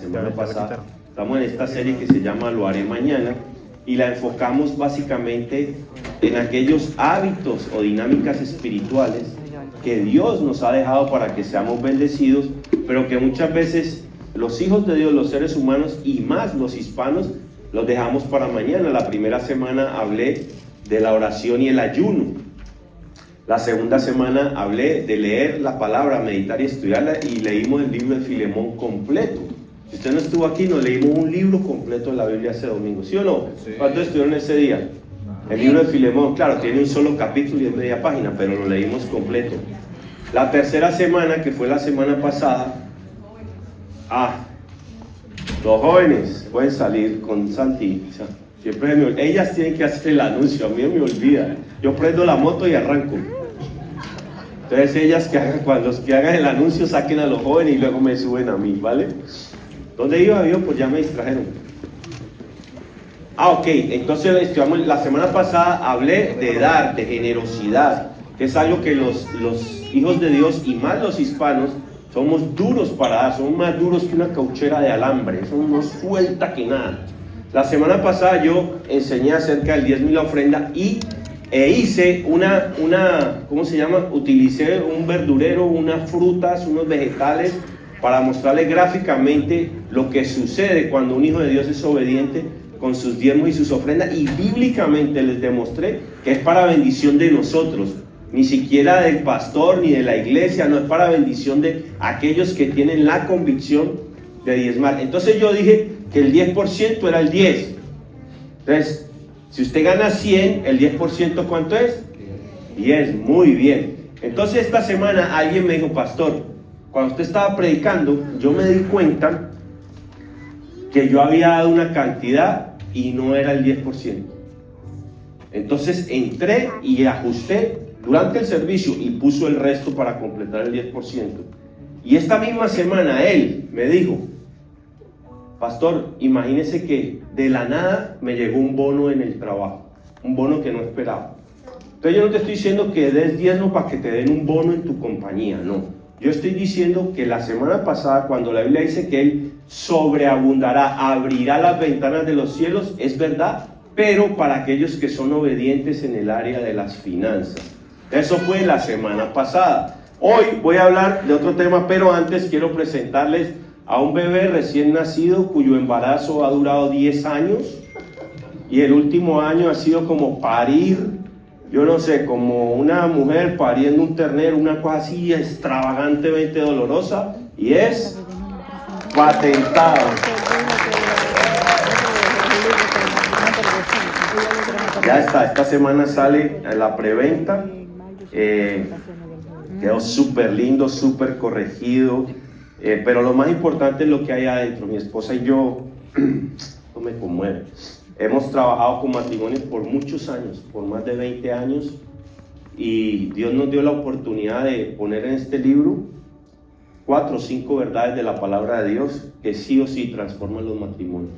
semana pasada. Estamos en esta serie que se llama Lo haré mañana y la enfocamos básicamente en aquellos hábitos o dinámicas espirituales que Dios nos ha dejado para que seamos bendecidos, pero que muchas veces los hijos de Dios, los seres humanos y más los hispanos, los dejamos para mañana. La primera semana hablé de la oración y el ayuno. La segunda semana hablé de leer la palabra, meditar y estudiarla, y leímos el libro de Filemón completo. Si usted no estuvo aquí, nos leímos un libro completo de la Biblia ese domingo, ¿sí o no? Sí. ¿Cuántos estuvieron ese día? El libro de Filemón, claro, tiene un solo capítulo y es media página, pero lo leímos completo. La tercera semana, que fue la semana pasada, los jóvenes pueden salir con Santi. Siempre ellas tienen que hacer el anuncio, a mí me olvida. Yo prendo la moto y arranco. Entonces ellas cuando hagan el anuncio saquen a los jóvenes y luego me suben a mí, ¿vale? ¿Dónde iba yo? Pues ya me distrajeron. Ok, entonces la semana pasada hablé de dar, de generosidad, que es algo que los hijos de Dios y más los hispanos somos duros para dar, somos más duros que una cauchera de alambre, eso no suelta que nada. La semana pasada yo enseñé acerca del diezmo y la ofrenda e hice ¿cómo se llama? Utilicé un verdurero, unas frutas, unos vegetales para mostrarles gráficamente lo que sucede cuando un hijo de Dios es obediente con sus diezmos y sus ofrendas, y bíblicamente les demostré que es para bendición de nosotros, ni siquiera del pastor ni de la iglesia, no, es para bendición de aquellos que tienen la convicción de diezmar. Entonces yo dije que el 10% era el 10. Entonces, si usted gana 100, el 10% ¿cuánto es? 10, muy bien. Entonces esta semana alguien me dijo: pastor, cuando usted estaba predicando, yo me di cuenta que yo había dado una cantidad y no era el 10%. Entonces entré y ajusté durante el servicio y puso el resto para completar el 10%. Y esta misma semana él me dijo: pastor, imagínese que de la nada me llegó un bono en el trabajo, un bono que no esperaba. Entonces yo no te estoy diciendo que des diezmo para que te den un bono en tu compañía, no. Yo estoy diciendo que la semana pasada, cuando la Biblia dice que Él sobreabundará, abrirá las ventanas de los cielos, es verdad, pero para aquellos que son obedientes en el área de las finanzas. Eso fue la semana pasada. Hoy voy a hablar de otro tema, pero antes quiero presentarles a un bebé recién nacido cuyo embarazo ha durado 10 años y el último año ha sido como parir, yo no sé, como una mujer pariendo un ternero, una cosa así extravagantemente dolorosa, y es patentado. Ya está, esta semana sale la preventa. Quedó súper lindo, súper corregido, pero lo más importante es lo que hay adentro. Mi esposa y yo, esto me conmueve. Hemos trabajado con matrimonios por muchos años, por más de 20 años, y Dios nos dio la oportunidad de poner en este libro 4 o 5 verdades de la palabra de Dios que sí o sí transforman los matrimonios.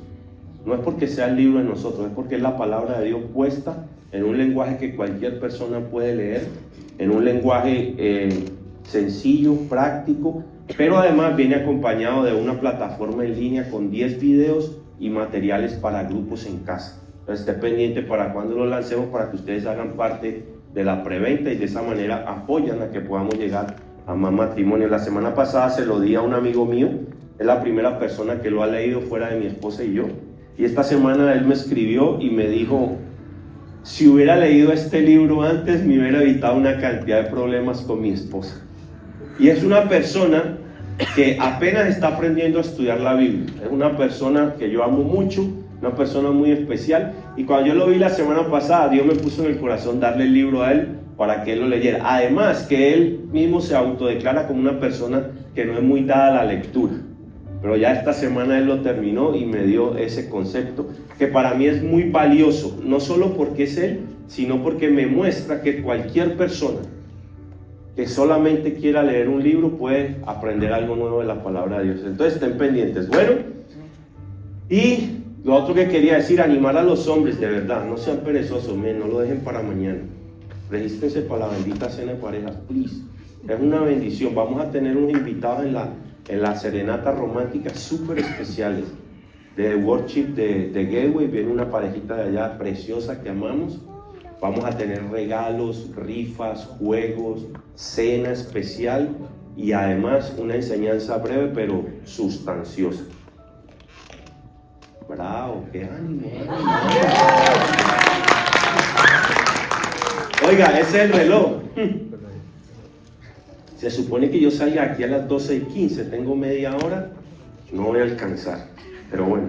No es porque sea el libro de nosotros, es porque es la palabra de Dios puesta en un lenguaje que cualquier persona puede leer, en un lenguaje sencillo, práctico, pero además viene acompañado de una plataforma en línea con 10 videos y materiales para grupos en casa. Entonces esté pendiente para cuando lo lancemos, para que ustedes hagan parte de la preventa y de esa manera apoyan a que podamos llegar a más matrimonios. La semana pasada se lo di a un amigo mío, es la primera persona que lo ha leído fuera de mi esposa y yo, y esta semana él me escribió y me dijo: si hubiera leído este libro antes me hubiera evitado una cantidad de problemas con mi esposa. Y es una persona que apenas está aprendiendo a estudiar la Biblia, es una persona que yo amo mucho, una persona muy especial, y cuando yo lo vi la semana pasada, Dios me puso en el corazón darle el libro a él para que él lo leyera. Además que él mismo se autodeclara como una persona que no es muy dada a la lectura, pero ya esta semana él lo terminó y me dio ese concepto que para mí es muy valioso, no solo porque es él, sino porque me muestra que cualquier persona que solamente quiera leer un libro puede aprender algo nuevo de la palabra de Dios. Entonces estén pendientes. Bueno, y lo otro que quería decir, animar a los hombres, de verdad, no sean perezosos, no lo dejen para mañana. Regístrense para la bendita cena de parejas, please. Es una bendición. Vamos a tener unos invitados en las serenatas románticas súper especiales de worship de Gateway. Viene una parejita de allá preciosa que amamos. Vamos a tener regalos, rifas, juegos, cena especial y además una enseñanza breve pero sustanciosa. Bravo, qué ánimo. Oiga, ese es el reloj. Se supone que yo salga aquí a las 12:15, tengo media hora, no voy a alcanzar, pero bueno,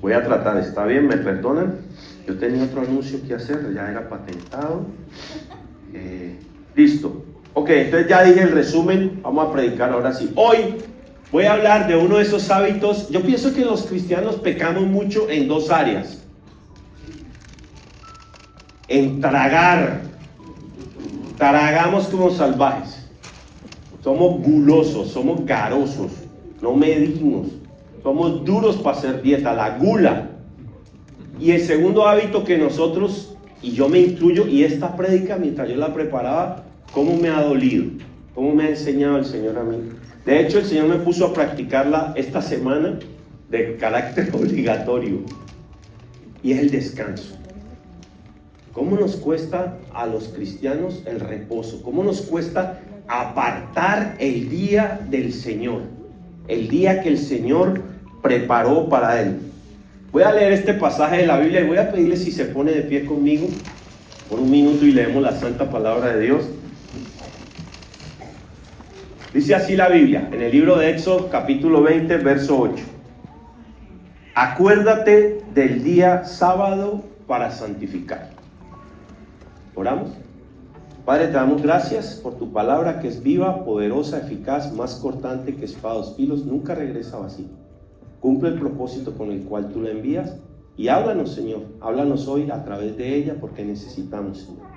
voy a tratar. ¿Está bien? ¿Me perdonan? Yo tenía otro anuncio que hacer, ya era patentado. Listo. Ok, entonces ya dije el resumen, vamos a predicar ahora sí. Hoy voy a hablar de uno de esos hábitos. Yo pienso que los cristianos pecamos mucho en dos áreas. En tragar. Tragamos como salvajes. Somos gulosos, somos garosos, no medimos. Somos duros para hacer dieta, la gula. Y el segundo hábito que nosotros, y yo me incluyo, y esta prédica mientras yo la preparaba, ¿cómo me ha dolido? ¿Cómo me ha enseñado el Señor a mí? De hecho, el Señor me puso a practicarla esta semana de carácter obligatorio, y es el descanso. ¿Cómo nos cuesta a los cristianos el reposo? ¿Cómo nos cuesta apartar el día del Señor? El día que el Señor preparó para Él. Voy a leer este pasaje de la Biblia y voy a pedirle si se pone de pie conmigo por un minuto y leemos la santa palabra de Dios. Dice así la Biblia, en el libro de Éxodo, capítulo 20, verso 8. Acuérdate del día sábado para santificar. ¿Oramos? Padre, te damos gracias por tu palabra que es viva, poderosa, eficaz, más cortante que espada de dos filos, nunca regresa vacío. Cumple el propósito con el cual tú la envías y háblanos, Señor. Háblanos hoy a través de ella porque necesitamos, Señor,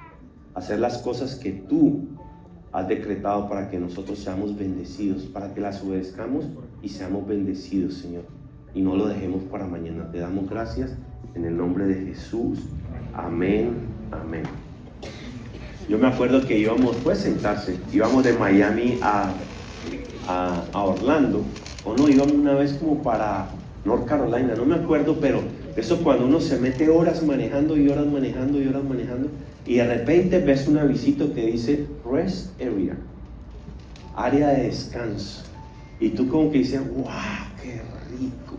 hacer las cosas que tú has decretado para que nosotros seamos bendecidos, para que las obedezcamos y seamos bendecidos, Señor. Y no lo dejemos para mañana. Te damos gracias en el nombre de Jesús. Amén, amén. Yo me acuerdo que íbamos, puede sentarse, íbamos de Miami a Orlando, o no, íbamos una vez como para North Carolina, no me acuerdo, pero eso cuando uno se mete horas manejando y horas manejando y horas manejando, y de repente ves un avisito que dice Rest Area, área de descanso, y tú como que dices, wow, qué rico,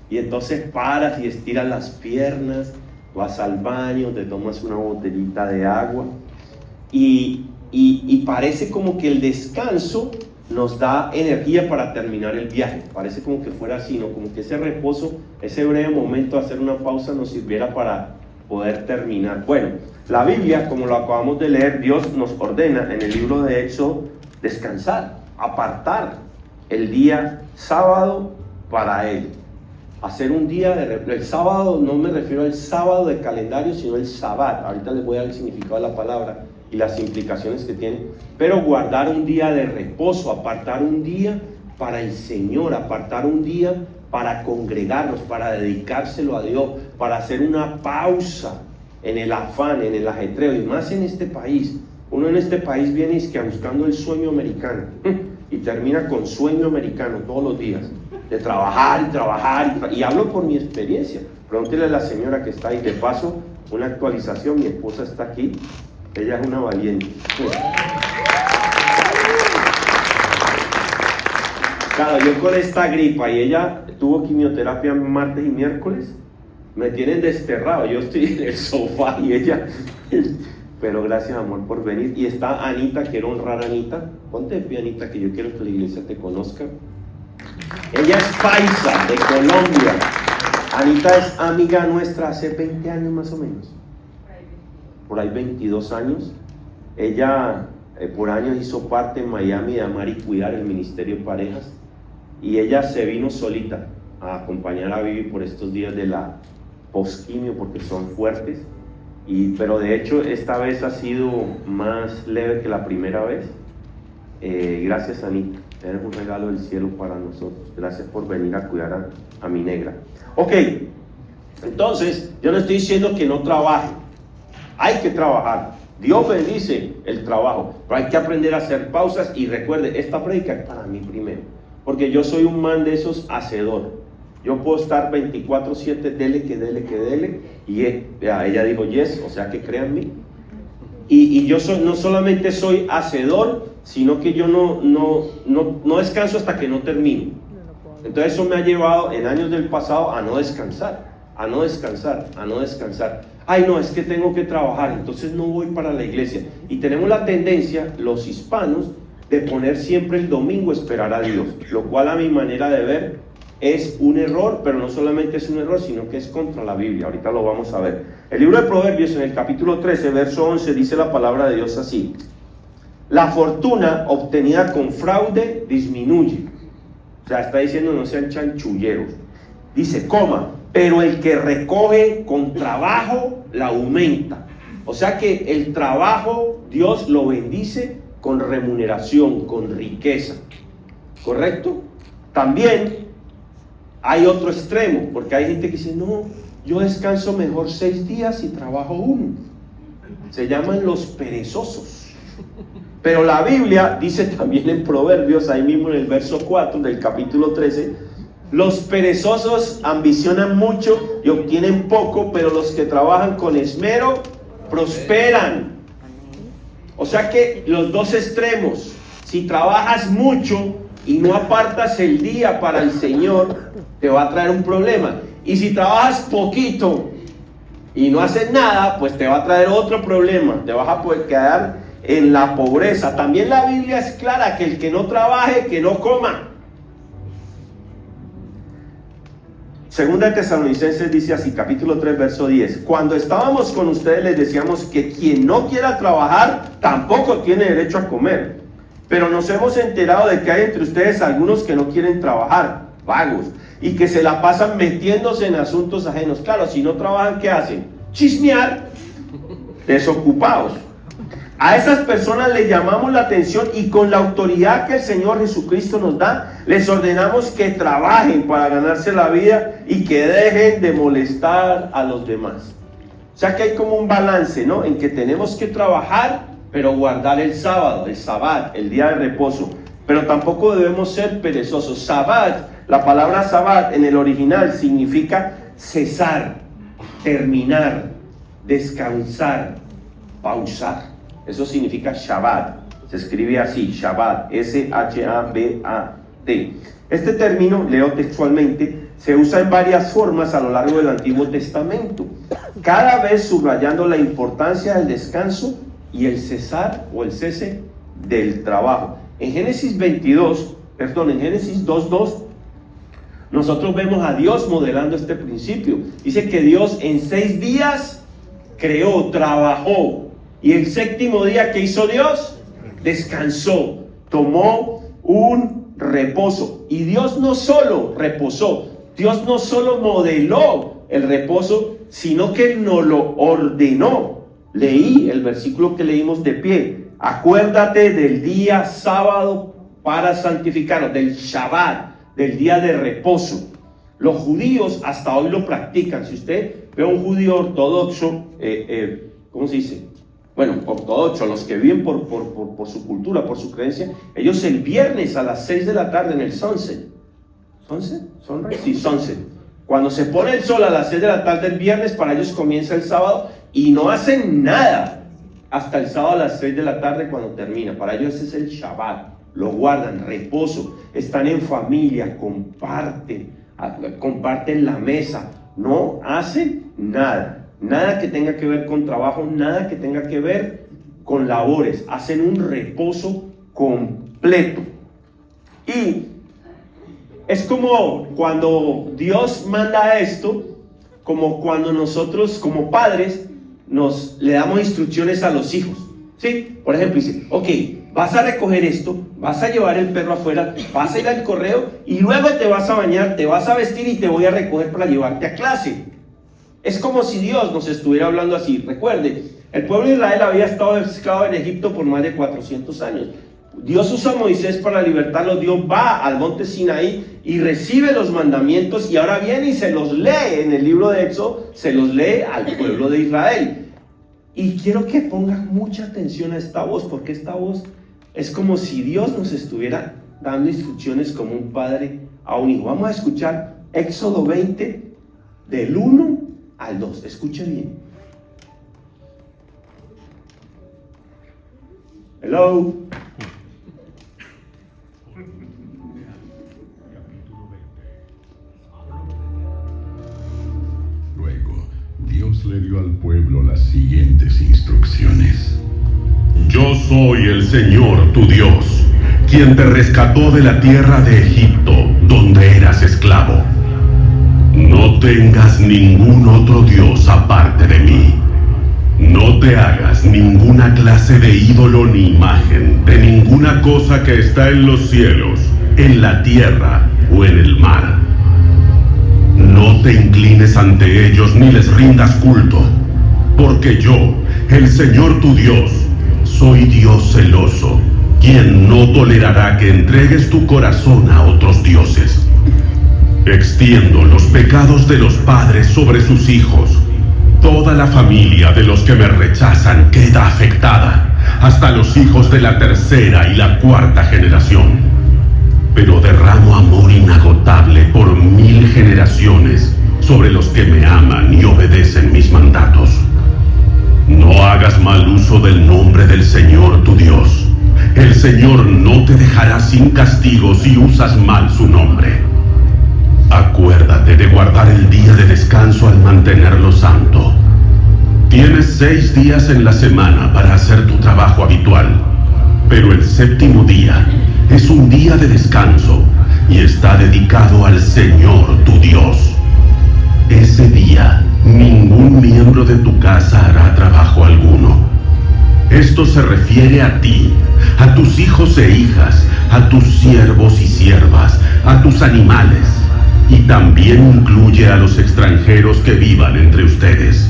y entonces paras y estiras las piernas, vas al baño, te tomas una botellita de agua, y parece como que el descanso nos da energía para terminar el viaje. Parece como que fuera así, ¿no? Como que ese reposo, ese breve momento de hacer una pausa nos sirviera para poder terminar. Bueno, la Biblia, como lo acabamos de leer, Dios nos ordena en el libro de Éxodo descansar, apartar el día sábado para Él. Hacer un día el sábado, no me refiero al sábado de calendario, sino el sabbat. Ahorita les voy a dar el significado de la palabra y las implicaciones que tiene, pero guardar un día de reposo, apartar un día para el Señor, apartar un día para congregarnos, para dedicárselo a Dios, para hacer una pausa en el afán, en el ajetreo, y más en este país. Uno en este país viene es que buscando el sueño americano y termina con sueño americano todos los días, de trabajar y trabajar, y hablo por mi experiencia. Pregúntele a la señora que está ahí. De paso, una actualización, mi esposa está aquí. Ella es una valiente. Claro, yo con esta gripa y ella tuvo quimioterapia martes y miércoles, me tienen desterrado. Yo estoy en el sofá y ella... Pero gracias, amor, por venir. Y está Anita, quiero honrar a Anita. Ponte de pie, Anita, que yo quiero que la iglesia te conozca. Ella es paisa, de Colombia. Anita es amiga nuestra hace 20 años más o menos. Por ahí 22 años. Ella por años hizo parte en Miami de Amar y Cuidar, el Ministerio de Parejas, y ella se vino solita a acompañar a Vivi por estos días de la posquimio porque son fuertes, pero de hecho esta vez ha sido más leve que la primera vez. Gracias, Anita, eres un regalo del cielo para nosotros. Gracias por venir a cuidar a mi negra. Ok, entonces yo no estoy diciendo que no trabaje. Hay que trabajar. Dios bendice el trabajo, pero hay que aprender a hacer pausas. Y recuerde, esta prédica es para mí primero. porque yo soy un man de esos hacedor. Yo puedo estar 24/7, dele, y ella dijo yes, o sea que créanme. Y yo no solamente soy hacedor, sino que yo no descanso hasta que no termino. Entonces eso me ha llevado en años del pasado a no descansar. Ay, no, es que tengo que trabajar, entonces no voy para la iglesia. Y tenemos la tendencia, los hispanos, de poner siempre el domingo a esperar a Dios, lo cual a mi manera de ver es un error, pero no solamente es un error, sino que es contra la Biblia. Ahorita lo vamos a ver. El libro de Proverbios, en el capítulo 13, verso 11, dice la palabra de Dios así: la fortuna obtenida con fraude disminuye. O sea, está diciendo no sean chanchulleros. Dice, pero el que recoge con trabajo la aumenta. O sea que el trabajo Dios lo bendice con remuneración, con riqueza. ¿Correcto? También hay otro extremo, porque hay gente que dice, no, yo descanso mejor 6 días y trabajo 1. Se llaman los perezosos. Pero la Biblia dice también en Proverbios, ahí mismo en el verso 4 del capítulo 13, los perezosos ambicionan mucho y obtienen poco, pero los que trabajan con esmero prosperan. O sea que los dos extremos, si trabajas mucho y no apartas el día para el Señor, te va a traer un problema. Y si trabajas poquito y no haces nada, pues te va a traer otro problema. Te vas a poder quedar en la pobreza. También la Biblia es clara que el que no trabaje, que no coma. Segunda de Tesalonicenses dice así, capítulo 3, verso 10. Cuando estábamos con ustedes les decíamos que quien no quiera trabajar tampoco tiene derecho a comer. Pero nos hemos enterado de que hay entre ustedes algunos que no quieren trabajar, vagos, y que se la pasan metiéndose en asuntos ajenos. Claro, si no trabajan, ¿qué hacen? Chismear, desocupados. A esas personas les llamamos la atención y con la autoridad que el Señor Jesucristo nos da, les ordenamos que trabajen para ganarse la vida y que dejen de molestar a los demás. O sea que hay como un balance, ¿no? En que tenemos que trabajar, pero guardar el sábado, el sabbat, el día de reposo. Pero tampoco debemos ser perezosos. Sabbat, la palabra sabbat en el original significa cesar, terminar, descansar, pausar. Eso significa Shabbat. Se escribe así, Shabbat, S-H-A-B-A-T. Este término, leo textualmente, se usa en varias formas a lo largo del Antiguo Testamento, cada vez subrayando la importancia del descanso y el cesar o el cese del trabajo. En Génesis 2:2, nosotros vemos a Dios modelando este principio. Dice que Dios en 6 días creó, trabajó. Y el 7º día, ¿qué hizo Dios? Descansó, tomó un reposo. Y Dios no solo reposó, Dios no solo modeló el reposo, sino que nos lo ordenó. Leí el versículo que leímos de pie. Acuérdate del día sábado para santificarlo, del Shabbat, del día de reposo. Los judíos hasta hoy lo practican. Si usted ve a un judío ortodoxo, ¿cómo se dice? Bueno, ortodoxos, los que viven por su cultura, por su creencia, ellos el viernes a las 6 de la tarde en el sunset. ¿Sunset? Sí, sunset. Cuando se pone el sol a las 6 de la tarde el viernes, para ellos comienza el sábado y no hacen nada hasta el sábado a las 6 de la tarde cuando termina. Para ellos ese es el Shabbat. Lo guardan, reposo, están en familia, comparten la mesa, no hacen nada. Nada que tenga que ver con trabajo, nada que tenga que ver con labores. Hacen un reposo completo. Y es como cuando Dios manda esto, como cuando nosotros como padres le damos instrucciones a los hijos. ¿Sí? Por ejemplo, dice, ok, vas a recoger esto, vas a llevar el perro afuera, vas a ir al correo y luego te vas a bañar, te vas a vestir y te voy a recoger para llevarte a clase. Es como si Dios nos estuviera hablando así. Recuerde, el pueblo de Israel había estado esclavo en Egipto por más de 400 años. Dios usa a Moisés para libertarlos. Dios va al monte Sinaí y recibe los mandamientos y ahora viene y se los lee en el libro de Éxodo, se los lee al pueblo de Israel. Y quiero que pongan mucha atención a esta voz, porque esta voz es como si Dios nos estuviera dando instrucciones como un padre a un hijo. Vamos a escuchar Éxodo 20, del 1 al 2. Escuche bien. Hello. Luego, Dios le dio al pueblo las siguientes instrucciones. Yo soy el Señor tu Dios, quien te rescató de la tierra de Egipto, donde eras esclavo. No tengas ningún otro Dios aparte de mí. No te hagas ninguna clase de ídolo ni imagen de ninguna cosa que está en los cielos, en la tierra o en el mar. No te inclines ante ellos ni les rindas culto, porque yo, el Señor tu Dios, soy Dios celoso, quien no tolerará que entregues tu corazón a otros dioses. Extiendo los pecados de los padres sobre sus hijos. Toda la familia de los que me rechazan queda afectada, hasta los hijos de la tercera y la cuarta generación. Pero derramo amor inagotable por 1000 generaciones sobre los que me aman y obedecen mis mandatos. No hagas mal uso del nombre del Señor tu Dios. El Señor no te dejará sin castigo si usas mal su nombre. Acuérdate de guardar el día de descanso al mantenerlo santo. Tienes 6 días en la semana para hacer tu trabajo habitual, pero el séptimo día es un día de descanso y está dedicado al Señor tu Dios. Ese día, ningún miembro de tu casa hará trabajo alguno. Esto se refiere a ti, a tus hijos e hijas, a tus siervos y siervas, a tus animales, y también incluye a los extranjeros que vivan entre ustedes.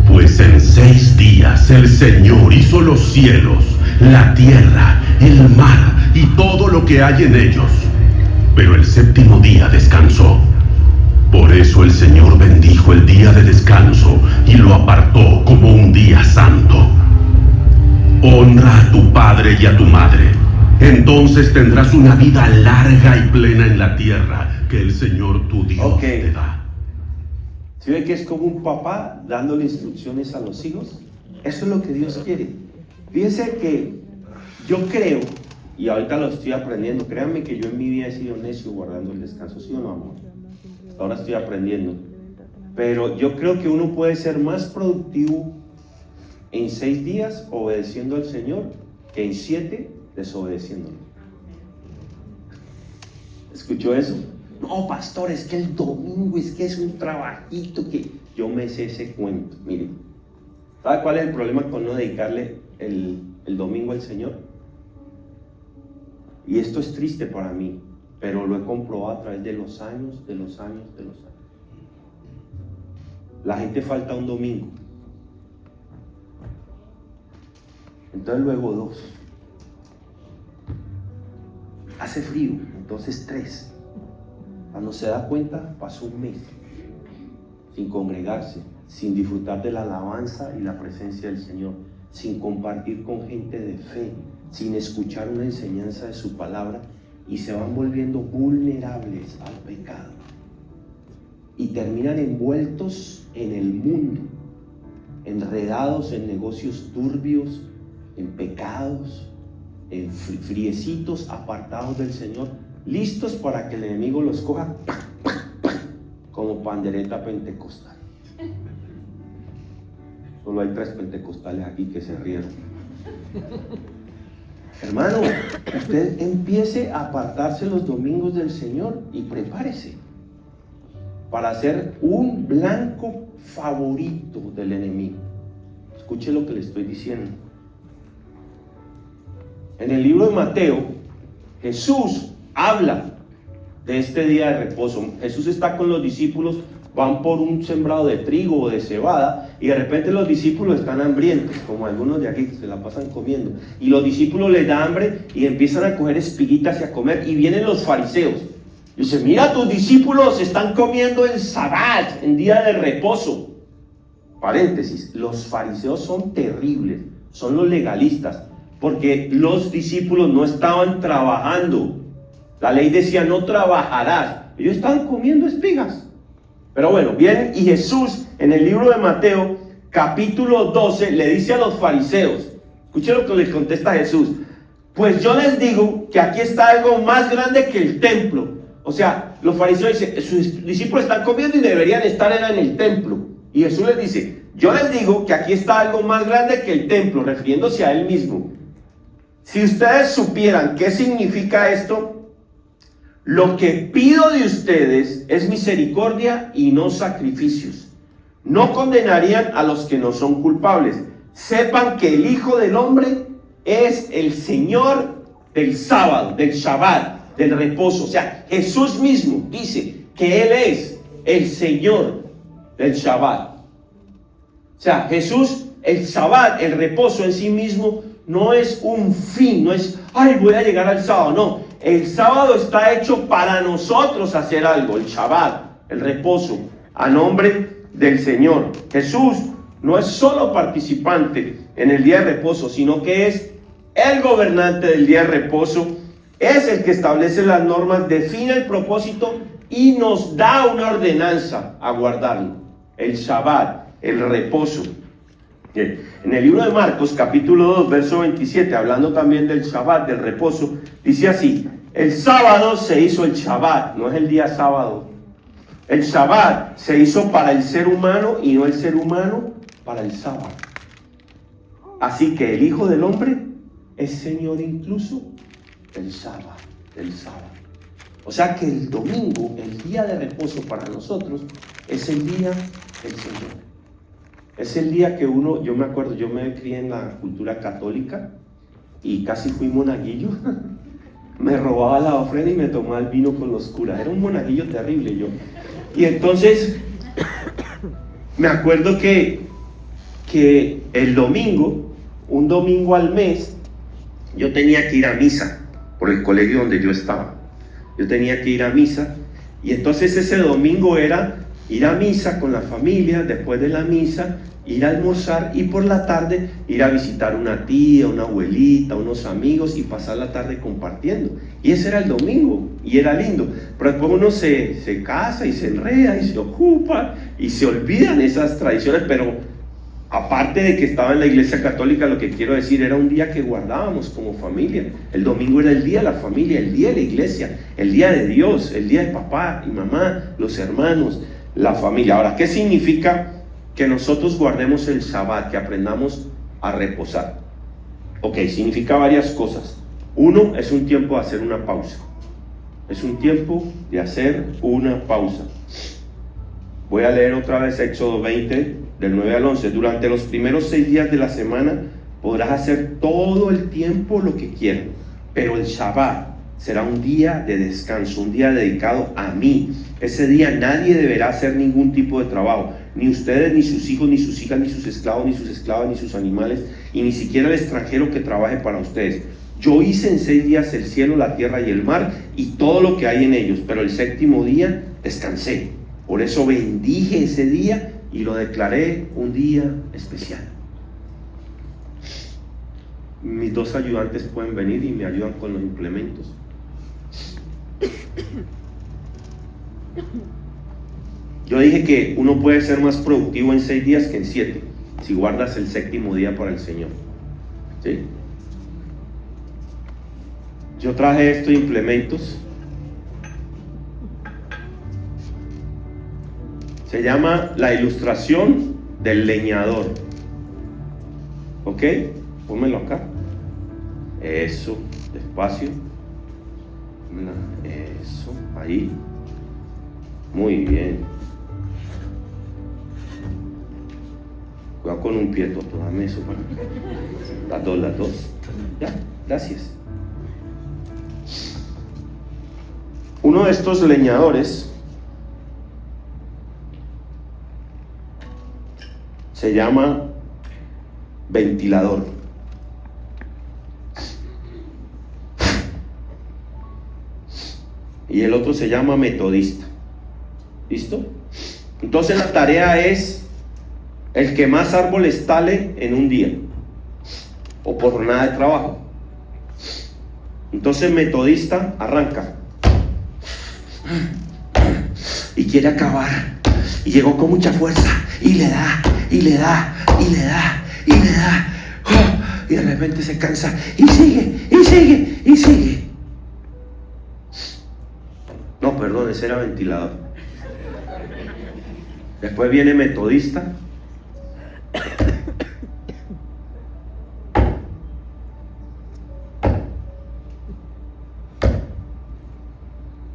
Pues en 6 días el Señor hizo los cielos, la tierra, el mar y todo lo que hay en ellos. Pero el séptimo día descansó. Por eso el Señor bendijo el día de descanso y lo apartó como un día santo. Honra a tu padre y a tu madre. Entonces tendrás una vida larga y plena en la tierra que el Señor tu Dios te da. ¿Sí ve que es como un papá dándole instrucciones a los hijos? Eso es lo que Dios quiere. Fíjense que yo creo, y ahorita lo estoy aprendiendo, créanme que yo en mi vida he sido necio guardando el descanso, ¿sí o no, amor? Ahora estoy aprendiendo. Pero yo creo que uno puede ser más productivo en 6 días obedeciendo al Señor que en 7 desobedeciéndolo. ¿Escuchó eso? No, pastor, es que el domingo es que es un trabajito que yo me sé ese cuento. Mire, ¿sabe cuál es el problema con no dedicarle el domingo al Señor? Y esto es triste para mí, pero lo he comprobado a través de los años. La gente falta un domingo, entonces luego 2, hace frío, entonces 3. Cuando se da cuenta, pasó un mes sin congregarse, sin disfrutar de la alabanza y la presencia del Señor, sin compartir con gente de fe, sin escuchar una enseñanza de su palabra, y se van volviendo vulnerables al pecado y terminan envueltos en el mundo, enredados en negocios turbios, en pecados, en friecitos, apartados del Señor, listos para que el enemigo los coja como pandereta pentecostal. Solo hay 3 pentecostales aquí que se rieron. Hermano, usted empiece a apartarse los domingos del Señor y prepárese para ser un blanco favorito del enemigo. Escuche lo que le estoy diciendo. En el libro de Mateo, Jesús habla de este día de reposo. Jesús está con los discípulos, van por un sembrado de trigo o de cebada, y de repente los discípulos están hambrientos, como algunos de aquí que se la pasan comiendo, y los discípulos les da hambre y empiezan a coger espiguitas y a comer, y vienen los fariseos. Dice: mira, tus discípulos están comiendo en Sabbat, en día de reposo. Paréntesis, los fariseos son terribles, son los legalistas, porque los discípulos no estaban trabajando, La ley decía, no trabajarás. Ellos estaban comiendo espigas. Pero bueno, bien, y Jesús en el libro de Mateo, capítulo 12, le dice a los fariseos, escuchen lo que les contesta Jesús, pues yo les digo que aquí está algo más grande que el templo. O sea, los fariseos dicen, sus discípulos están comiendo y deberían estar en el templo. Y Jesús les dice, yo les digo que aquí está algo más grande que el templo, refiriéndose a él mismo. Si ustedes supieran qué significa esto, lo que pido de ustedes es misericordia y no sacrificios. No condenarían a los que no son culpables. Sepan que el Hijo del Hombre es el Señor del sábado, del Shabbat, del reposo. O sea, Jesús mismo dice que Él es el Señor del Shabbat. O sea, Jesús, el Shabbat, el reposo en sí mismo, no es un fin, no es, ay, voy a llegar al sábado. No, el sábado está hecho para nosotros hacer algo, el Shabbat, el reposo, a nombre del Señor. Jesús no es solo participante en el día de reposo, sino que es el gobernante del día de reposo, es el que establece las normas, define el propósito y nos da una ordenanza a guardarlo, el Shabbat, el reposo. En el libro de Marcos, capítulo 2, verso 27, hablando también del Shabbat, del reposo, dice así, el sábado se hizo el Shabbat, no es el día sábado. El Shabbat se hizo para el ser humano y no el ser humano para el sábado. Así que el Hijo del Hombre es Señor incluso del sábado, O sea que el domingo, el día de reposo para nosotros, es el día del Señor. Es el día que yo me acuerdo, yo me crié en la cultura católica y casi fui monaguillo. Me robaba la ofrenda y me tomaba el vino con los curas. Era un monaguillo terrible yo. Y entonces, me acuerdo que el domingo, un domingo al mes, yo tenía que ir a misa por el colegio donde yo estaba. Yo tenía que ir a misa y entonces ese domingo era ir a misa con la familia, después de la misa, ir a almorzar y por la tarde ir a visitar una tía, una abuelita, unos amigos y pasar la tarde compartiendo. Y ese era el domingo y era lindo. Pero después uno se casa y se enreda y se ocupa y se olvidan esas tradiciones, pero aparte de que estaba en la iglesia católica, lo que quiero decir era un día que guardábamos como familia. El domingo era el día de la familia, el día de la iglesia, el día de Dios, el día de papá y mamá, los hermanos, la familia. Ahora, ¿qué significa que nosotros guardemos el Shabbat, que aprendamos a reposar? Ok, significa varias cosas. Uno, es un tiempo de hacer una pausa. Es un tiempo de hacer una pausa. Voy a leer otra vez Éxodo 20, del 9 al 11. Durante los primeros 6 días de la semana podrás hacer todo el tiempo lo que quieras, pero el Shabbat será un día de descanso, un día dedicado a mí. Ese día nadie deberá hacer ningún tipo de trabajo, ni ustedes, ni sus hijos, ni sus hijas, ni sus esclavos, ni sus esclavas, ni sus animales, y ni siquiera el extranjero que trabaje para ustedes. Yo hice en 6 días el cielo, la tierra y el mar, y todo lo que hay en ellos, pero el séptimo día descansé. Por eso bendije ese día y lo declaré un día especial. Mis 2 ayudantes pueden venir y me ayudan con los implementos. Yo dije que uno puede ser más productivo en 6 días que en 7, si guardas el séptimo día para el Señor. ¿Sí? Yo traje estos implementos. Se llama la ilustración del leñador. ¿Ok? Pónmelo acá. Eso, despacio. Eso, ahí. Muy bien. Cuidado con un pie, Toto, dame eso para las dos. Ya, gracias. Uno de estos leñadores se llama ventilador. Y el otro se llama metodista. ¿Listo? Entonces la tarea es el que más árboles tale en un día o por jornada de trabajo. Entonces metodista arranca y quiere acabar, y llegó con mucha fuerza y le da, y le da, y le da, y le da, y de repente se cansa y sigue, y sigue, y sigue. No, perdón, ese era ventilador. Después viene metodista.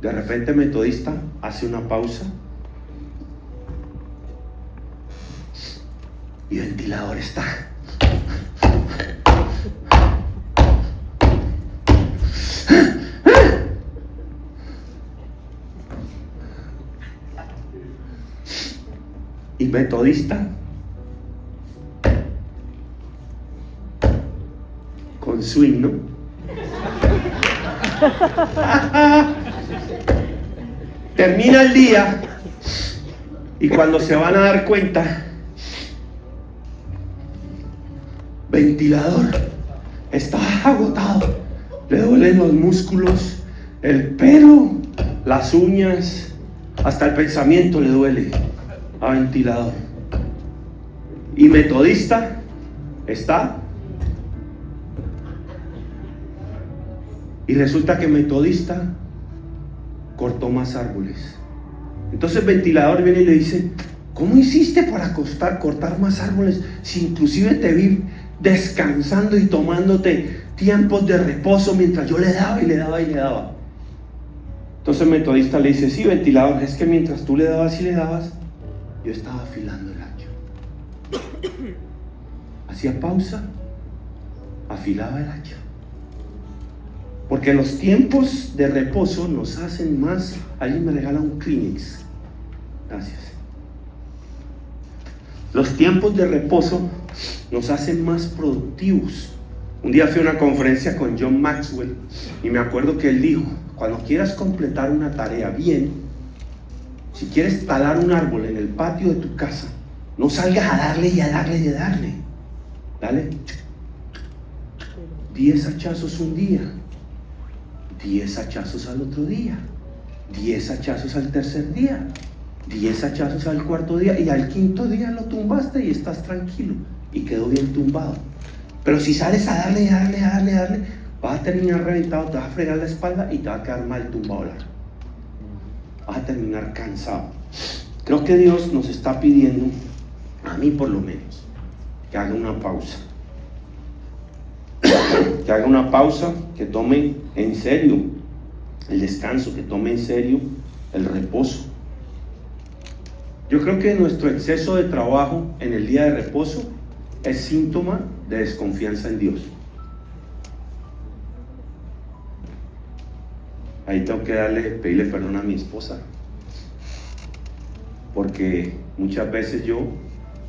De repente metodista hace una pausa y ventilador está. Y metodista con su himno. Termina el día y cuando se van a dar cuenta, ventilador está agotado, le duelen los músculos, el pelo, las uñas, hasta el pensamiento le duele a ventilador. Y metodista está, y resulta que metodista cortó más árboles. Entonces ventilador viene y le dice: ¿cómo hiciste para cortar más árboles si inclusive te vi descansando y tomándote tiempos de reposo mientras yo le daba y le daba y le daba? Entonces metodista le dice: sí, ventilador, es que mientras tú le dabas y le dabas, yo estaba afilando el hacha. Hacía pausa, afilaba el hacha. Porque los tiempos de reposo nos hacen más. Alguien me regala un Kleenex. Gracias. Los tiempos de reposo nos hacen más productivos. Un día fui a una conferencia con John Maxwell y me acuerdo que él dijo: cuando quieras completar una tarea bien, si quieres talar un árbol en el patio de tu casa, no salgas a darle y a darle y a darle. Dale 10 hachazos un día, 10 hachazos al otro día, 10 hachazos al tercer día, 10 hachazos al cuarto día, y al quinto día lo tumbaste y estás tranquilo y quedó bien tumbado. Pero si sales a darle, vas a terminar reventado, te vas a fregar la espalda y te va a quedar mal tumbado. Vas a terminar cansado. Creo que Dios nos está pidiendo, a mí por lo menos, que haga una pausa. Que haga una pausa, que tome en serio el descanso, que tome en serio el reposo. Yo creo que nuestro exceso de trabajo en el día de reposo es síntoma de desconfianza en Dios. Ahí tengo que pedirle perdón a mi esposa, porque muchas veces yo,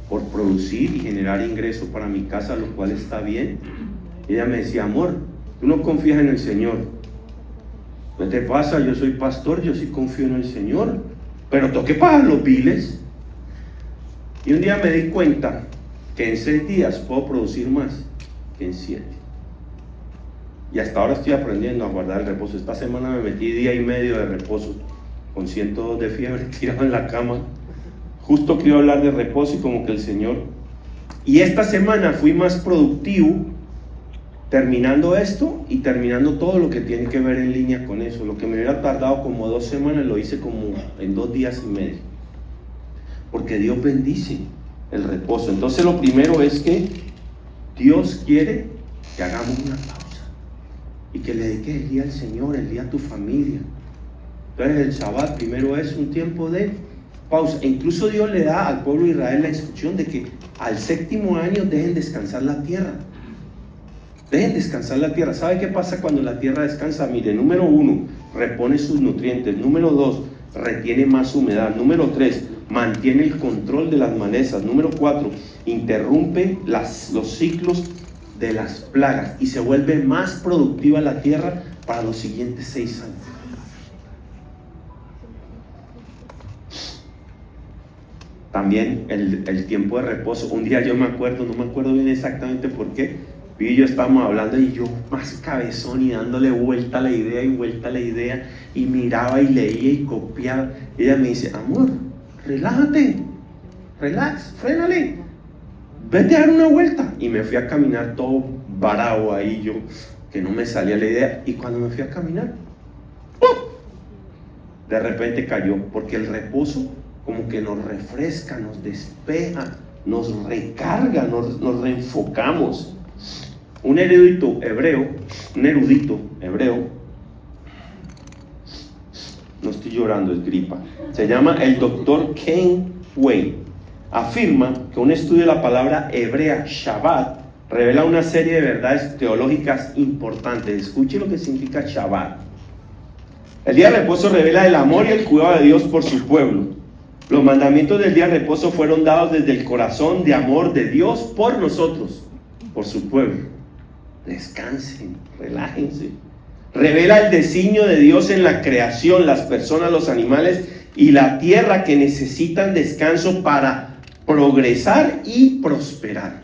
por producir y generar ingresos para mi casa, lo cual está bien, ella me decía: amor, tú no confías en el Señor. ¿Qué te pasa? Yo soy pastor, yo sí confío en el Señor, pero tengo que pagar los biles. Y un día me di cuenta que en 6 días puedo producir más que en 7. Y hasta ahora estoy aprendiendo a guardar el reposo. Esta semana me metí 1 día y medio de reposo, con 102 de fiebre, tirado en la cama. Justo quiero hablar de reposo y como que el Señor. Y esta semana fui más productivo terminando esto y terminando todo lo que tiene que ver en línea con eso. Lo que me hubiera tardado como 2 semanas lo hice como en 2 días y medio. Porque Dios bendice el reposo. Entonces lo primero es que Dios quiere que hagamos una pausa y que le dediques el día al Señor, el día a tu familia. Entonces el Shabbat primero es un tiempo de pausa. E incluso Dios le da al pueblo de Israel la instrucción de que al 7º año dejen descansar la tierra. Dejen descansar la tierra. ¿Sabe qué pasa cuando la tierra descansa? Mire, número 1, repone sus nutrientes. Número 2, retiene más humedad. Número 3, mantiene el control de las malezas. Número 4, interrumpe los ciclos de las plagas y se vuelve más productiva la tierra para los siguientes 6 años. También el tiempo de reposo. Un día yo me acuerdo, no me acuerdo bien exactamente por qué, y yo estábamos hablando y yo más cabezón y dándole vuelta a la idea y vuelta a la idea, y miraba y leía y copiaba. Ella me dice, amor, relájate, relax, frénale, vete a dar una vuelta. Y me fui a caminar todo varado ahí, yo, que no me salía la idea. Y cuando me fui a caminar, ¡pum!, de repente cayó, porque el reposo como que nos refresca, nos despeja, nos recarga, nos reenfocamos. Un erudito hebreo, no estoy llorando, es gripa, se llama el doctor Ken Wayne, afirma que un estudio de la palabra hebrea Shabbat revela una serie de verdades teológicas importantes. Escuche lo que significa Shabbat. El día de reposo revela el amor y el cuidado de Dios por su pueblo. Los mandamientos del día de reposo fueron dados desde el corazón de amor de Dios por nosotros, por su pueblo. Descansen, relájense. Revela el designio de Dios en la creación, las personas, los animales y la tierra que necesitan descanso para progresar y prosperar.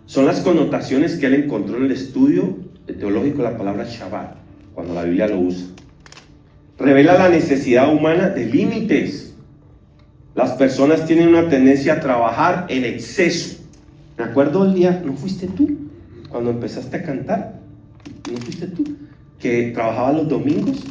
Son las connotaciones que él encontró en el estudio teológico de la palabra Shabbat, cuando la Biblia lo usa. Revela la necesidad humana de límites. Las personas tienen una tendencia a trabajar en exceso. Me acuerdo el día, ¿no fuiste tú? Cuando empezaste a cantar, ¿no fuiste tú? Que trabajaba los domingos,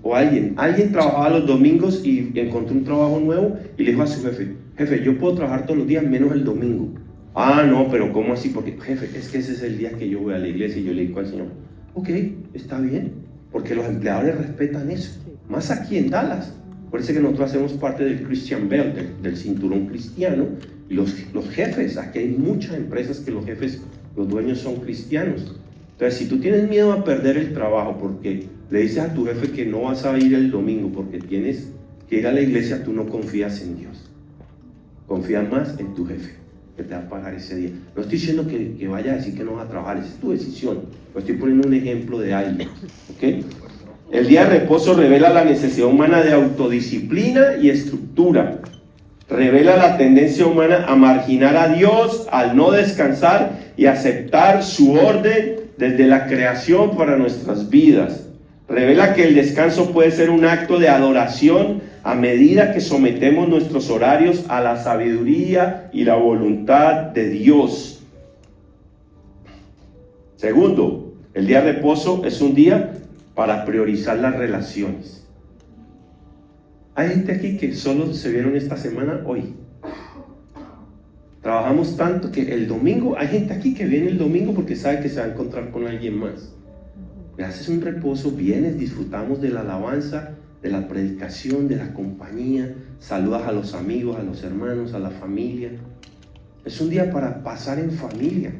o alguien trabajaba los domingos y encontró un trabajo nuevo y le dijo a su jefe, yo puedo trabajar todos los días menos el domingo. Ah, no, pero ¿cómo así? Porque, jefe, es que ese es el día que yo voy a la iglesia. Y yo le digo al Señor, ok, está bien, porque los empleadores respetan eso, más aquí en Dallas. Por eso que nosotros hacemos parte del Christian Belt, del cinturón cristiano, y los jefes, aquí hay muchas empresas que los jefes, los dueños son cristianos. Entonces, si tú tienes miedo a perder el trabajo porque le dices a tu jefe que no vas a ir el domingo porque tienes que ir a la iglesia, tú no confías en Dios. Confías más en tu jefe, que te va a pagar ese día. No estoy diciendo que vaya a decir que no vas a trabajar, esa es tu decisión. Pero estoy poniendo un ejemplo de alguien, ¿ok? El día de reposo revela la necesidad humana de autodisciplina y estructura. Revela la tendencia humana a marginar a Dios al no descansar y aceptar su orden desde la creación para nuestras vidas. Revela que el descanso puede ser un acto de adoración a medida que sometemos nuestros horarios a la sabiduría y la voluntad de Dios. Segundo, el día de reposo es un día para priorizar las relaciones. Hay gente aquí que solo se vieron esta semana hoy. Trabajamos tanto que el domingo, hay gente aquí que viene el domingo porque sabe que se va a encontrar con alguien más. Le haces un reposo, vienes, disfrutamos de la alabanza, de la predicación, de la compañía, saludas a los amigos, a los hermanos, a la familia. Es un día para pasar en familia.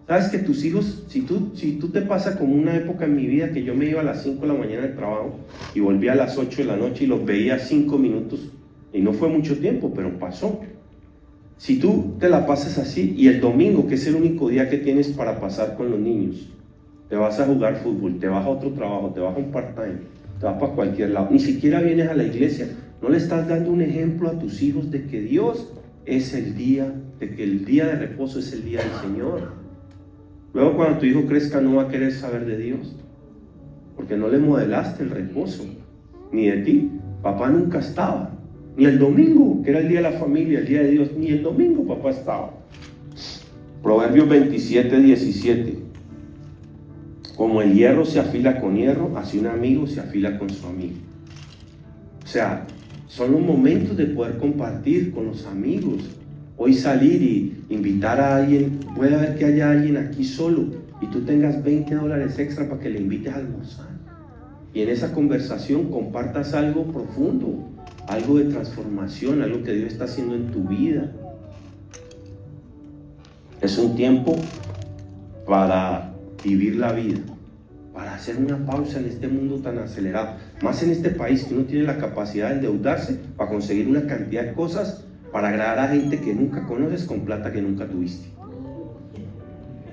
Sabes que tus hijos, si tú te pasa como una época en mi vida que yo me iba a las 5 de la mañana del trabajo y volvía a las 8 de la noche y los veía 5 minutos, y no fue mucho tiempo, pero pasó. Si tú te la pasas así, y el domingo, que es el único día que tienes para pasar con los niños, te vas a jugar fútbol, te vas a otro trabajo, te vas a un part-time, te vas para cualquier lado, ni siquiera vienes a la iglesia, no le estás dando un ejemplo a tus hijos de que Dios es el día, de que el día de reposo es el día del Señor. Luego cuando tu hijo crezca no va a querer saber de Dios, porque no le modelaste el reposo, ni de ti. Papá nunca estaba, ni el domingo, que era el día de la familia, el día de Dios, ni el domingo papá estaba. Proverbios 27:17. Como el hierro se afila con hierro, así un amigo se afila con su amigo. O sea, son los momentos de poder compartir con los amigos. Hoy salir y invitar a alguien, puede haber que haya alguien aquí solo y tú tengas $20 extra para que le invites a almorzar. Y en esa conversación compartas algo profundo, algo de transformación, algo que Dios está haciendo en tu vida. Es un tiempo para vivir la vida, para hacer una pausa en este mundo tan acelerado, más en este país que uno tiene la capacidad de endeudarse para conseguir una cantidad de cosas para agradar a gente que nunca conoces con plata que nunca tuviste.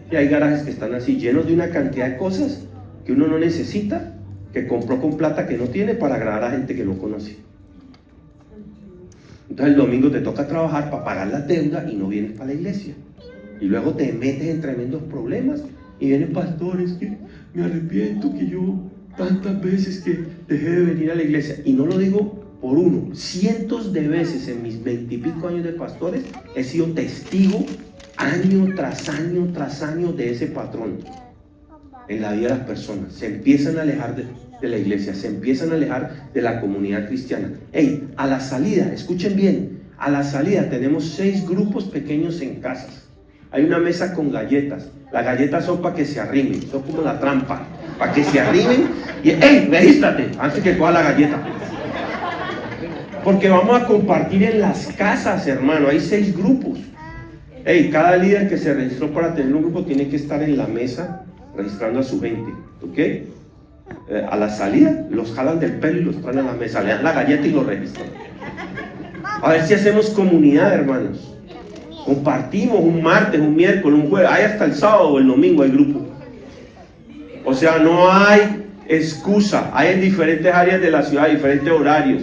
Y hay garajes que están así, llenos de una cantidad de cosas que uno no necesita, que compró con plata que no tiene para agradar a gente que no conoce. Entonces el domingo te toca trabajar para pagar la deuda y no vienes para la iglesia. Y luego te metes en tremendos problemas. Y vienen pastores que me arrepiento que yo tantas veces que dejé de venir a la iglesia. Y no lo digo por uno, cientos de veces en mis 20 y pico años de pastores he sido testigo año tras año tras año de ese patrón en la vida de las personas. Se empiezan a alejar de la iglesia, se empiezan a alejar de la comunidad cristiana. Hey, a la salida, escuchen bien, a la salida tenemos 6 grupos pequeños en casas. Hay una mesa con galletas. Las galletas son para que se arrimen, son como la trampa, para que se arrimen y hey, regístrate antes que coja la galleta. Porque vamos a compartir en las casas, hermano. Hay 6 grupos. Hey, cada líder que se registró para tener un grupo tiene que estar en la mesa registrando a su gente, ¿ok? A la salida los jalan del pelo y los traen a la mesa, le dan la galleta y los registran. A ver si hacemos comunidad, hermanos. Compartimos un martes, un miércoles, un jueves, hay hasta el sábado o el domingo hay grupo. O sea, no hay excusa. Hay en diferentes áreas de la ciudad, diferentes horarios.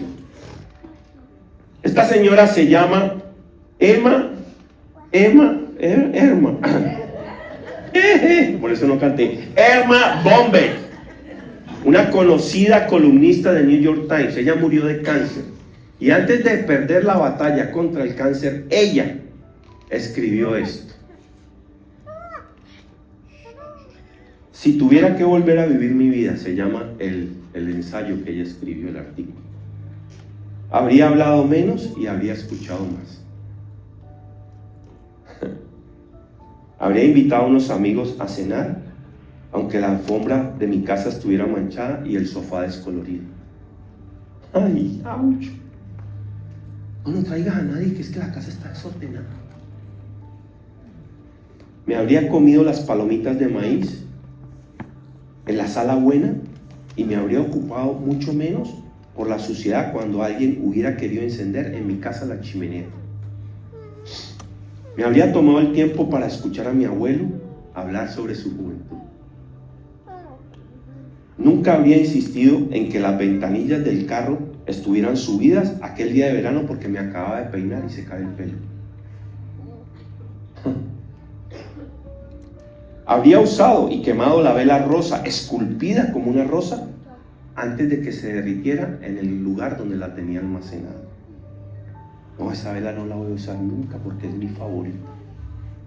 Esta señora se llama Emma. Por eso no canté. Emma Bombeck, una conocida columnista de New York Times. Ella murió de cáncer. Y antes de perder la batalla contra el cáncer, ella escribió esto: si tuviera que volver a vivir mi vida, se llama el ensayo que ella escribió, el artículo, habría hablado menos y habría escuchado más. Habría invitado a unos amigos a cenar, aunque la alfombra de mi casa estuviera manchada y el sofá descolorido. Ay, ouch. No traigas a nadie, que es que la casa está desordenada. Me habría comido las palomitas de maíz en la sala buena y me habría ocupado mucho menos por la suciedad cuando alguien hubiera querido encender en mi casa la chimenea. Me habría tomado el tiempo para escuchar a mi abuelo hablar sobre su juventud. Nunca habría insistido en que las ventanillas del carro estuvieran subidas aquel día de verano porque me acababa de peinar y se cae el pelo. Habría usado y quemado la vela rosa, esculpida como una rosa, antes de que se derritiera en el lugar donde la tenía almacenada. No, esa vela no la voy a usar nunca porque es mi favorita.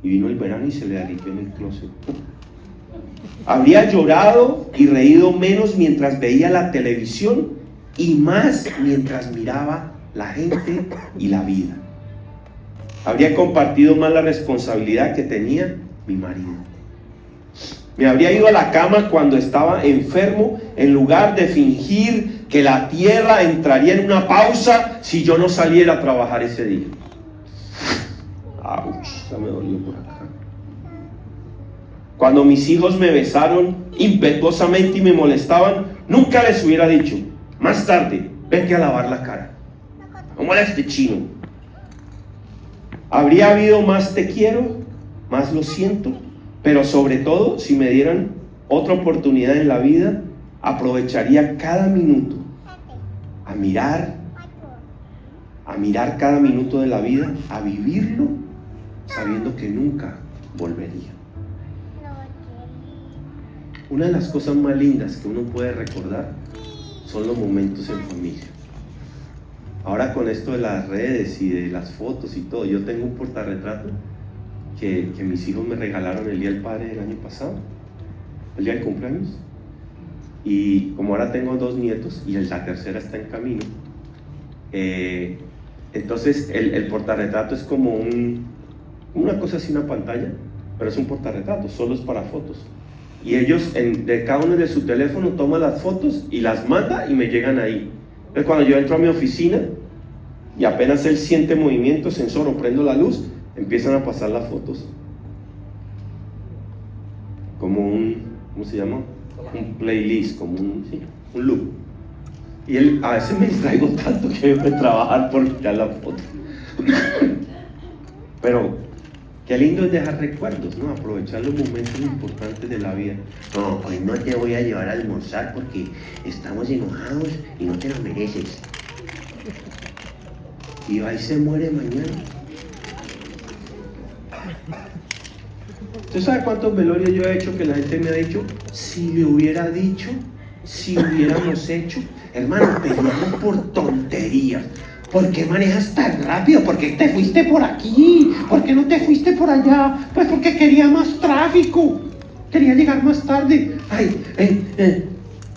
Y vino el verano y se le derritió en el closet. Habría llorado y reído menos mientras veía la televisión y más mientras miraba la gente y la vida. Habría compartido más la responsabilidad que tenía mi marido. Me habría ido a la cama cuando estaba enfermo en lugar de fingir que la tierra entraría en una pausa si yo no saliera a trabajar ese día. Ouch, ya me dolió por acá. Cuando mis hijos me besaron impetuosamente y me molestaban, nunca les hubiera dicho: más tarde, vete a lavar la cara. No moleste, chino. Habría habido más te quiero, más lo siento, pero sobre todo, si me dieran otra oportunidad en la vida, aprovecharía cada minuto a mirar cada minuto de la vida, a vivirlo, sabiendo que nunca volvería. Una de las cosas más lindas que uno puede recordar son los momentos en familia. Ahora con esto de las redes y de las fotos y todo, yo tengo un portarretrato que mis hijos me regalaron el día del padre del año pasado, el día del cumpleaños. Y como ahora tengo 2 nietos y la tercera está en camino, entonces el portarretrato es como una cosa así, una pantalla, pero es un portarretrato, solo es para fotos. Y ellos, de cada uno de su teléfono, toman las fotos y las manda y me llegan ahí. Entonces cuando yo entro a mi oficina y apenas él siente movimiento, sensor o prendo la luz, empiezan a pasar las fotos. Como ¿cómo se llama? Un playlist, como un loop. Y él, a veces me distraigo tanto que debo de trabajar por mirar la foto. Pero qué lindo es dejar recuerdos, ¿no? Aprovechar los momentos importantes de la vida. No, hoy no te voy a llevar a almorzar porque estamos enojados y no te lo mereces. Y ahí se muere mañana. ¿Usted sabe cuántos velorios yo he hecho que la gente me ha dicho? Si le hubiera dicho, si hubiéramos hecho. Hermano, peleamos por tonterías. ¿Por qué manejas tan rápido? ¿Por qué te fuiste por aquí? ¿Por qué no te fuiste por allá? Pues porque quería más tráfico. Quería llegar más tarde.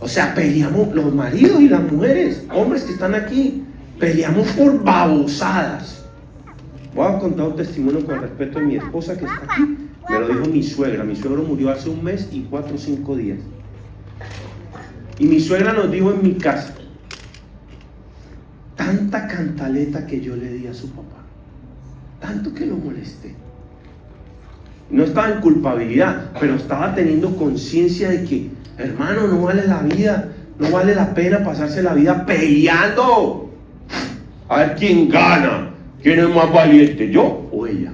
O sea, peleamos los maridos y las mujeres, hombres que están aquí. Peleamos por babosadas. Voy a contar un testimonio con respecto a mi esposa que está aquí. Me lo dijo mi suegra. Mi suegro murió hace 1 mes y 4 o 5 días. Y mi suegra nos dijo en mi casa: tanta cantaleta que yo le di a su papá, tanto que lo molesté. No estaba en culpabilidad, pero estaba teniendo conciencia de que, hermano, no vale la vida, no vale la pena pasarse la vida peleando. A ver quién gana, quién es más valiente, yo o ella.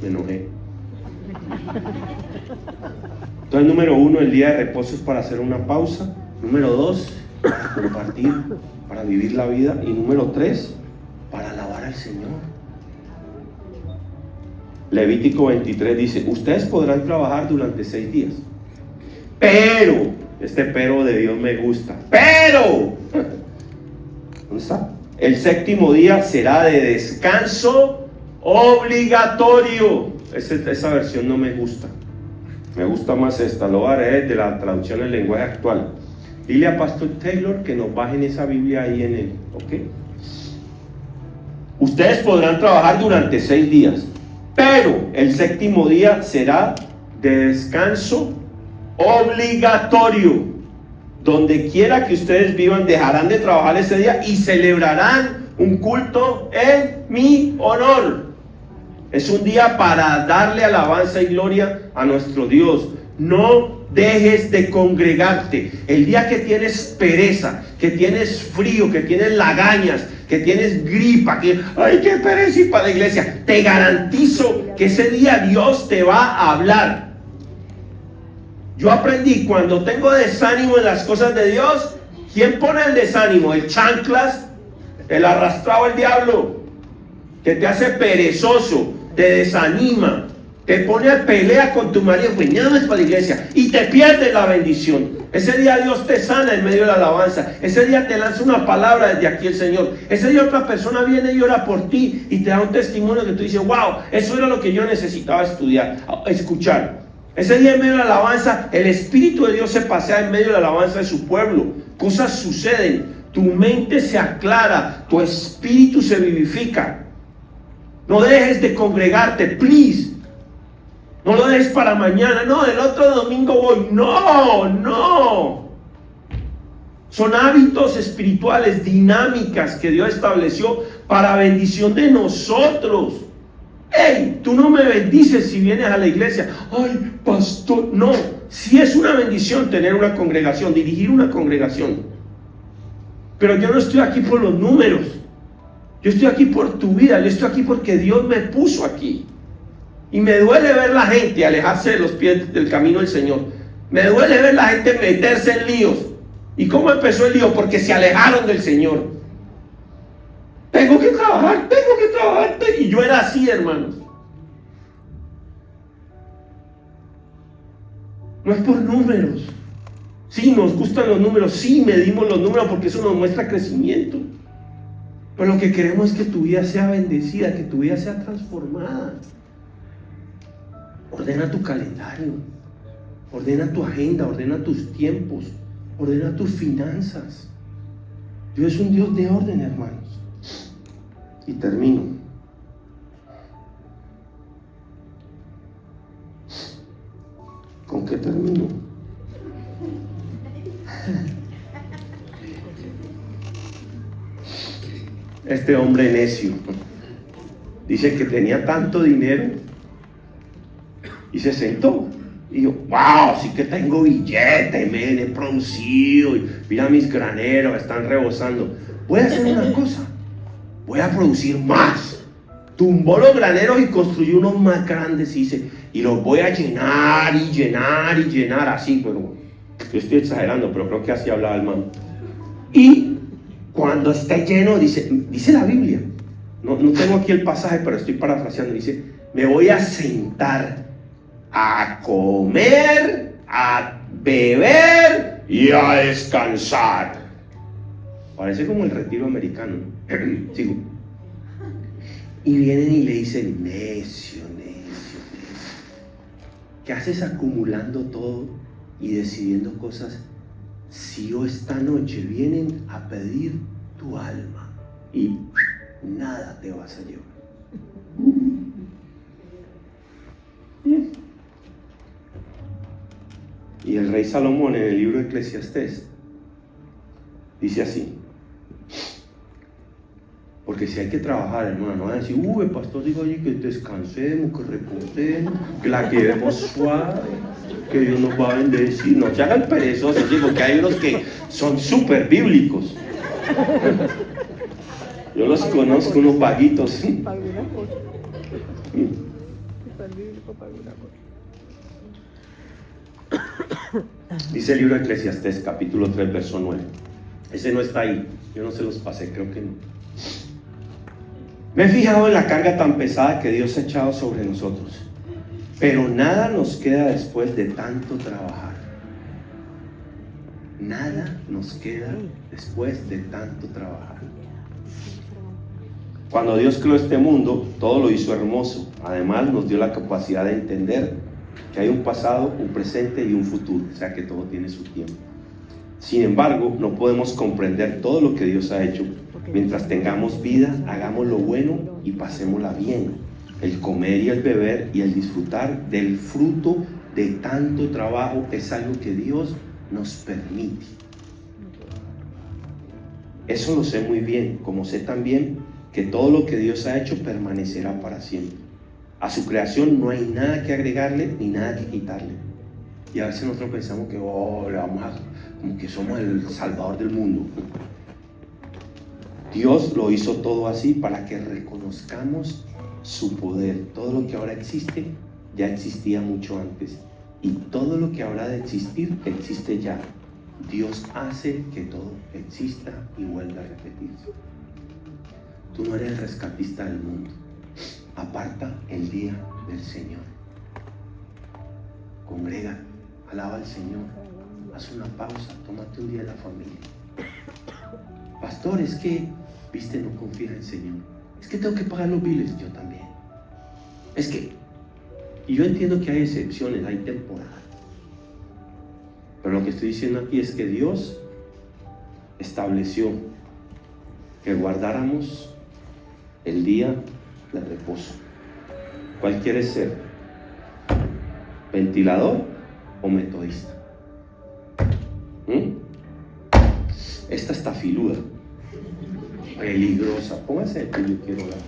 Me enojé. Entonces, número 1, el día de reposo es para hacer una pausa. Número 2, para compartir, para vivir la vida. Y número 3, para alabar al Señor. Levítico 23 dice: ustedes podrán trabajar durante 6 días. Pero, este pero de Dios me gusta. Pero, ¿dónde está? El 7º día será de descanso obligatorio. Esa versión no me gusta. Me gusta más esta. Lo voy a leer de la traducción del lenguaje actual. Dile a Pastor Taylor que nos bajen esa Biblia ahí en él, ¿ok? Ustedes podrán trabajar durante 6 días, pero el 7º día será de descanso obligatorio. Donde quiera que ustedes vivan, dejarán de trabajar ese día y celebrarán un culto en mi honor. Es un día para darle alabanza y gloria a nuestro Dios. No dejes de congregarte. El día que tienes pereza, que tienes frío, que tienes lagañas, que tienes gripa, que ay, qué pereza ir para la iglesia, te garantizo que ese día Dios te va a hablar. Yo aprendí, cuando tengo desánimo en las cosas de Dios, ¿quién pone el desánimo? El chanclas, el arrastrado al diablo, que te hace perezoso, te desanima, te pone a pelea con tu marido, pues nada más para la iglesia, y te pierdes la bendición. Ese día Dios te sana en medio de la alabanza. Ese día te lanza una palabra desde aquí el Señor. Ese día otra persona viene y ora por ti y te da un testimonio que tú dices: wow, eso era lo que yo necesitaba escuchar. Ese día en medio de la alabanza, el Espíritu de Dios se pasea en medio de la alabanza de su pueblo. Cosas suceden, tu mente se aclara, tu espíritu se vivifica. No dejes de congregarte, please. No lo dejes para mañana. No, el otro domingo voy. No. Son hábitos espirituales, dinámicas que Dios estableció para bendición de nosotros. Hey, tú no me bendices si vienes a la iglesia. Ay, pastor. No, sí es una bendición tener una congregación, dirigir una congregación. Pero yo no estoy aquí por los números. Yo estoy aquí por tu vida. Yo estoy aquí porque Dios me puso aquí. Y me duele ver la gente alejarse de los pies del camino del Señor. Me duele ver la gente meterse en líos. ¿Y cómo empezó el lío? Porque se alejaron del Señor. Tengo que trabajar. Y yo era así, hermanos. No es por números. Sí, nos gustan los números. Sí, medimos los números porque eso nos muestra crecimiento. Pero lo que queremos es que tu vida sea bendecida, que tu vida sea transformada. Ordena tu calendario, ordena tu agenda, ordena tus tiempos, ordena tus finanzas. Dios es un Dios de orden, hermanos. Y termino. ¿Con qué termino? Este hombre necio dice que tenía tanto dinero y se sentó y dijo: wow, sí que tengo billete, he producido, y mira mis graneros, están rebosando. Voy a hacer una cosa, voy a producir más. Tumbó los graneros y construyó unos más grandes, y dice: y los voy a llenar y llenar y llenar, así. Pero yo estoy exagerando, pero creo que así hablaba el man. Y cuando esté lleno, dice la Biblia, no tengo aquí el pasaje, pero estoy parafraseando, dice, me voy a sentar a comer, a beber y a descansar. Parece como el retiro americano, ¿no? Sigo. Y vienen y le dicen, necio, ¿qué haces acumulando todo y decidiendo cosas? Si yo esta noche vienen a pedir tu alma y nada te vas a llevar. Y el rey Salomón en el libro de Eclesiastés dice así, porque si hay que trabajar, hermano, no van a decir, el pastor dijo allí que descansemos, que reposemos, que la quedemos suave, que Dios nos va a bendecir. No se hagan perezosos, porque hay unos que son súper bíblicos. Yo los conozco, unos vaguitos. Dice el libro de Eclesiastés, capítulo 3, verso 9. Ese no está ahí, yo no se los pasé, creo que no. Me he fijado en la carga tan pesada que Dios ha echado sobre nosotros, pero nada nos queda después de tanto trabajar. Nada nos queda después de tanto trabajar. Cuando Dios creó este mundo, todo lo hizo hermoso. Además, nos dio la capacidad de entender que hay un pasado, un presente y un futuro, o sea que todo tiene su tiempo. Sin embargo, no podemos comprender todo lo que Dios ha hecho. Mientras tengamos vida, hagamos lo bueno y pasémosla bien. El comer y el beber y el disfrutar del fruto de tanto trabajo es algo que Dios nos permite. Eso lo sé muy bien, como sé también que todo lo que Dios ha hecho permanecerá para siempre. A su creación no hay nada que agregarle ni nada que quitarle. Y a veces nosotros pensamos que como que somos el salvador del mundo. Dios lo hizo todo así para que reconozcamos su poder. Todo lo que ahora existe ya existía mucho antes, y todo lo que habrá de existir existe ya. Dios hace que todo exista y vuelva a repetirse. Tú no eres el rescatista del mundo. Aparta el día del Señor. Congrega, alaba al Señor. Haz una pausa, tómate un día de la familia. Pastor, es que, no confía en el Señor. Es que tengo que pagar los biles, yo también. Es que, y yo entiendo que hay excepciones, hay temporadas. Pero lo que estoy diciendo aquí es que Dios estableció que guardáramos el día de reposo. ¿Cuál quieres ser? ¿Ventilador o metodista? Esta está filuda, peligrosa. Póngase de pie, yo quiero orar.